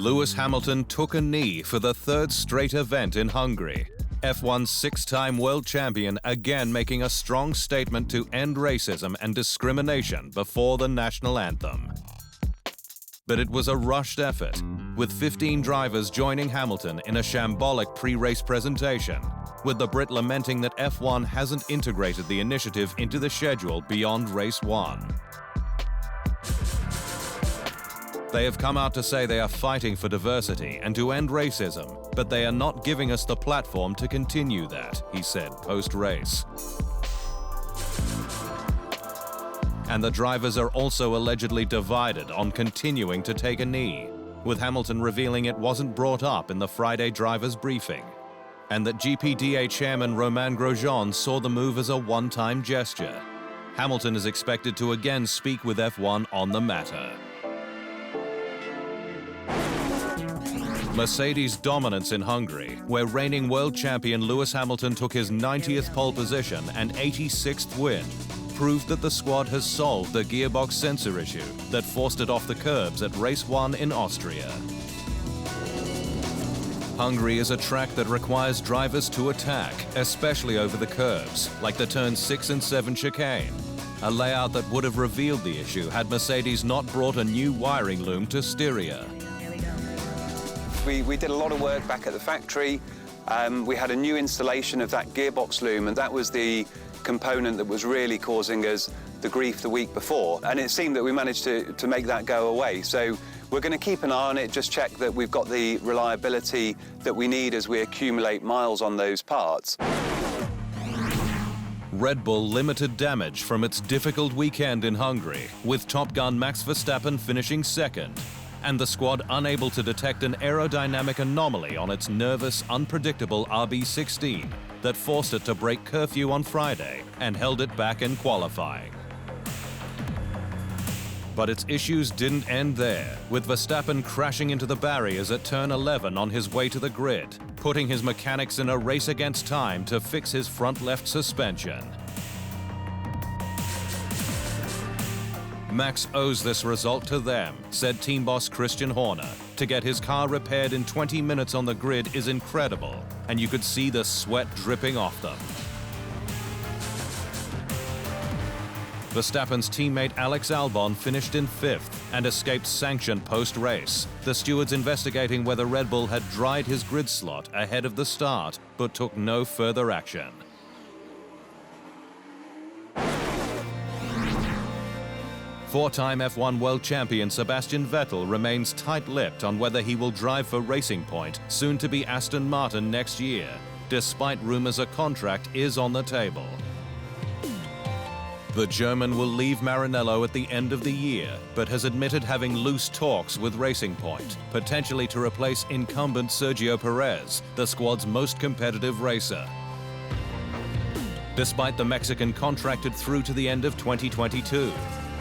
Lewis Hamilton took a knee for the third straight event in Hungary. F1's six-time world champion again making a strong statement to end racism and discrimination before the national anthem. But it was a rushed effort, with 15 drivers joining Hamilton in a shambolic pre-race presentation, with the Brit lamenting that F1 hasn't integrated the initiative into the schedule beyond race 1. They have come out to say they are fighting for diversity and to end racism, but they are not giving us the platform to continue that, he said post-race. And the drivers are also allegedly divided on continuing to take a knee, with Hamilton revealing it wasn't brought up in the Friday drivers' briefing, and that GPDA chairman Romain Grosjean saw the move as a one-time gesture. Hamilton is expected to again speak with F1 on the matter. Mercedes' dominance in Hungary, where reigning world champion Lewis Hamilton took his 90th pole position and 86th win, proved that the squad has solved the gearbox sensor issue that forced it off the curbs at race 1 in Austria. Hungary is a track that requires drivers to attack, especially over the curbs, like the turn 6 and 7 chicane, a layout that would have revealed the issue had Mercedes not brought a new wiring loom to Styria. We did a lot of work back at the factory. We had a new installation of that gearbox loom, and that was the component that was really causing us the grief the week before. And it seemed that we managed to make that go away. So we're going to keep an eye on it, just check that we've got the reliability that we need as we accumulate miles on those parts. Red Bull limited damage from its difficult weekend in Hungary, with Top Gun Max Verstappen finishing second, and the squad unable to detect an aerodynamic anomaly on its nervous, unpredictable RB16 that forced it to break curfew on Friday and held it back in qualifying. But its issues didn't end there, with Verstappen crashing into the barriers at turn 11 on his way to the grid, putting his mechanics in a race against time to fix his front left suspension. Max owes this result to them, said team boss Christian Horner. To get his car repaired in 20 minutes on the grid is incredible, and you could see the sweat dripping off them. Verstappen's teammate Alex Albon finished in 5th and escaped sanction post-race, the stewards investigating whether Red Bull had dried his grid slot ahead of the start, but took no further action. Four-time F1 world champion Sebastian Vettel remains tight-lipped on whether he will drive for Racing Point, soon to be Aston Martin next year, despite rumors a contract is on the table. The German will leave Maranello at the end of the year, but has admitted having loose talks with Racing Point, potentially to replace incumbent Sergio Perez, the squad's most competitive racer. Despite the Mexican contracted through to the end of 2022,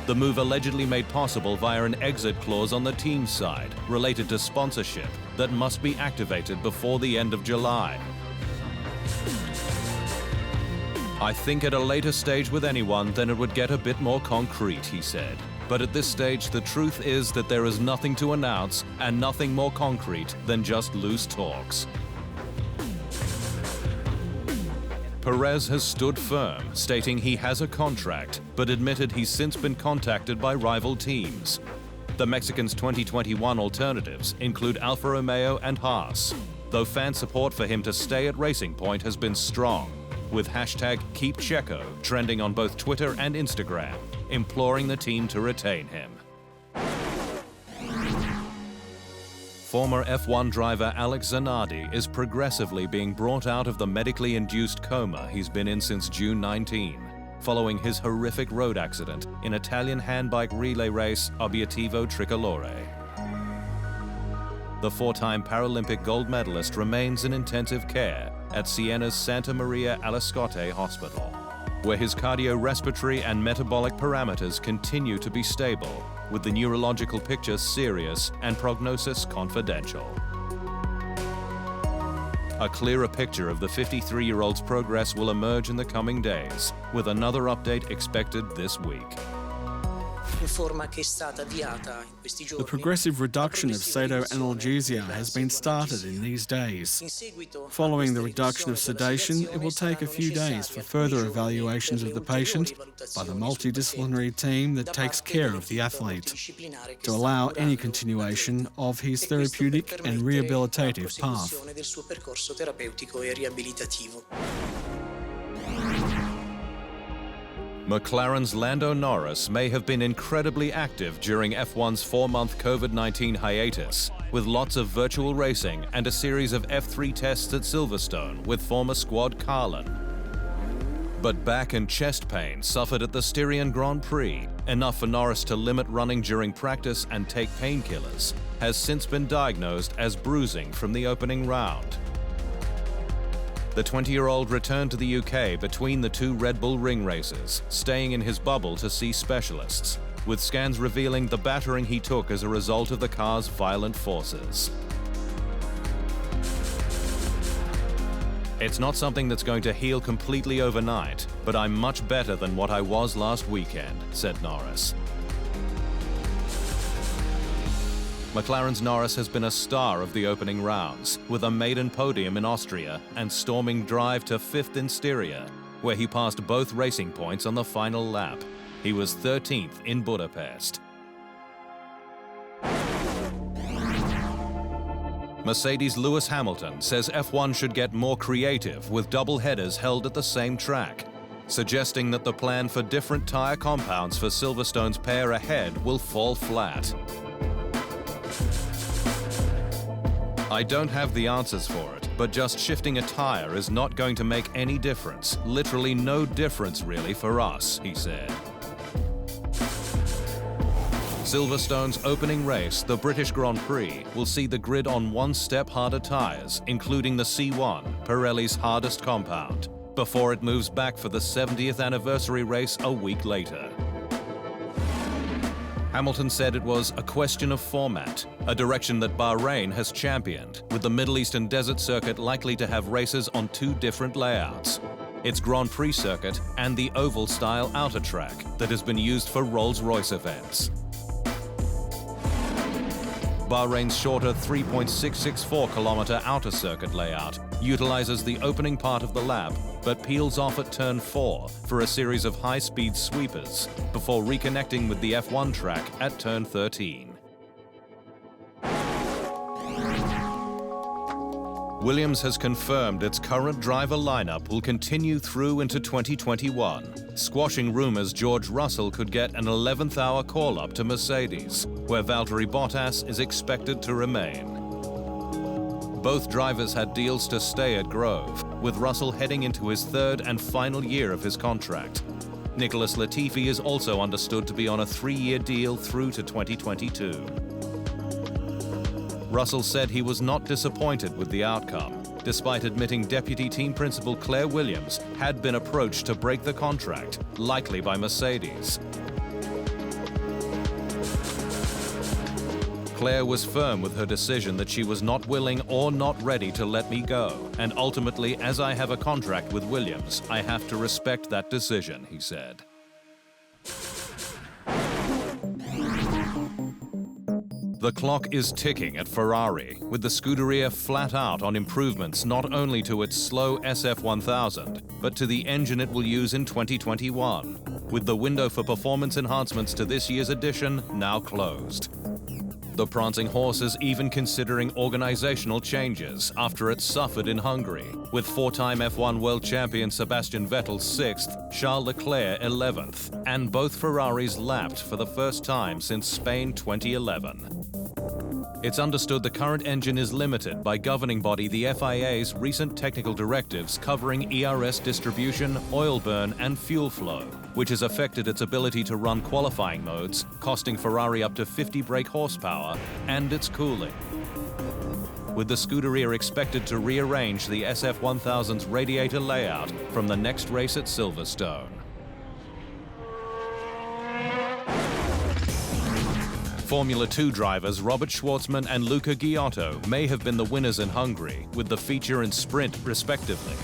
the move allegedly made possible via an exit clause on the team's side, related to sponsorship, that must be activated before the end of July. I think at a later stage with anyone, then it would get a bit more concrete, he said. But at this stage, the truth is that there is nothing to announce and nothing more concrete than just loose talks. Perez has stood firm, stating he has a contract, but admitted he's since been contacted by rival teams. The Mexican's 2021 alternatives include Alfa Romeo and Haas, though fan support for him to stay at Racing Point has been strong, with hashtag #KeepCheco trending on both Twitter and Instagram, imploring the team to retain him. Former F1 driver Alex Zanardi is progressively being brought out of the medically induced coma he's been in since June 19, following his horrific road accident in Italian handbike relay race Obiettivo Tricolore. The four-time Paralympic gold medalist remains in intensive care at Siena's Santa Maria All'Ascote Hospital, where his cardiorespiratory and metabolic parameters continue to be stable, with the neurological picture serious and prognosis confidential. A clearer picture of the 53-year-old's progress will emerge in the coming days, with another update expected this week. The progressive reduction of pseudo-analgesia has been started in these days. Following the reduction of sedation, it will take a few days for further evaluations of the patient by the multidisciplinary team that takes care of the athlete, to allow any continuation of his therapeutic and rehabilitative path. McLaren's Lando Norris may have been incredibly active during F1's 4-month COVID-19 hiatus, with lots of virtual racing and a series of F3 tests at Silverstone with former squad Carlin. But back and chest pain suffered at the Styrian Grand Prix, enough for Norris to limit running during practice and take painkillers, has since been diagnosed as bruising from the opening round. The 20-year-old returned to the UK between the two Red Bull Ring races, staying in his bubble to see specialists, with scans revealing the battering he took as a result of the car's violent forces. It's not something that's going to heal completely overnight, but I'm much better than what I was last weekend, said Norris. McLaren's Norris has been a star of the opening rounds, with a maiden podium in Austria and storming drive to 5th in Styria, where he passed both racing points on the final lap. He was 13th in Budapest. Mercedes' Lewis Hamilton says F1 should get more creative with double headers held at the same track, suggesting that the plan for different tyre compounds for Silverstone's pair ahead will fall flat. I don't have the answers for it, but just shifting a tyre is not going to make any difference. Literally no difference really for us, he said. Silverstone's opening race, the British Grand Prix, will see the grid on one-step harder tyres, including the C1, Pirelli's hardest compound, before it moves back for the 70th anniversary race a week later. Hamilton said it was a question of format, a direction that Bahrain has championed, with the Middle Eastern desert circuit likely to have races on two different layouts. Its Grand Prix circuit and the oval-style outer track that has been used for Rolls-Royce events. Bahrain's shorter 3.664-kilometer outer circuit layout utilizes the opening part of the lap, but peels off at turn 4 for a series of high-speed sweepers before reconnecting with the F1 track at turn 13. Williams has confirmed its current driver lineup will continue through into 2021, squashing rumors George Russell could get an 11th-hour call-up to Mercedes, where Valtteri Bottas is expected to remain. Both drivers had deals to stay at Grove, with Russell heading into his third and final year of his contract. Nicholas Latifi is also understood to be on a 3-year deal through to 2022. Russell said he was not disappointed with the outcome, despite admitting Deputy Team Principal Claire Williams had been approached to break the contract, likely by Mercedes. Claire was firm with her decision that she was not willing or not ready to let me go, and ultimately, as I have a contract with Williams, I have to respect that decision, he said. The clock is ticking at Ferrari, with the Scuderia flat out on improvements not only to its slow SF1000, but to the engine it will use in 2021, with the window for performance enhancements to this year's edition now closed. The prancing horse is even considering organizational changes after it suffered in Hungary, with 4-time F1 world champion Sebastian Vettel 6th, Charles Leclerc 11th, and both Ferraris lapped for the first time since Spain 2011. It's understood the current engine is limited by governing body the FIA's recent technical directives covering ERS distribution, oil burn, and fuel flow, which has affected its ability to run qualifying modes, costing Ferrari up to 50 brake horsepower, and its cooling. With the Scuderia expected to rearrange the SF1000's radiator layout from the next race at Silverstone. Formula 2 drivers Robert Schwartzman and Luca Ghiotto may have been the winners in Hungary, with the feature and sprint respectively.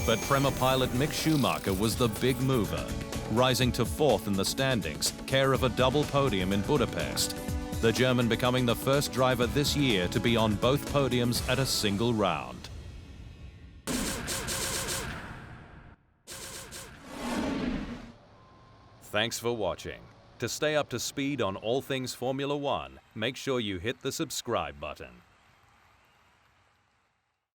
But Prema pilot Mick Schumacher was the big mover. rising to fourth in the standings, care of a double podium in Budapest. The German becoming the first driver this year to be on both podiums at a single round. Thanks for watching. To stay up to speed on all things Formula One, make sure you hit the subscribe button.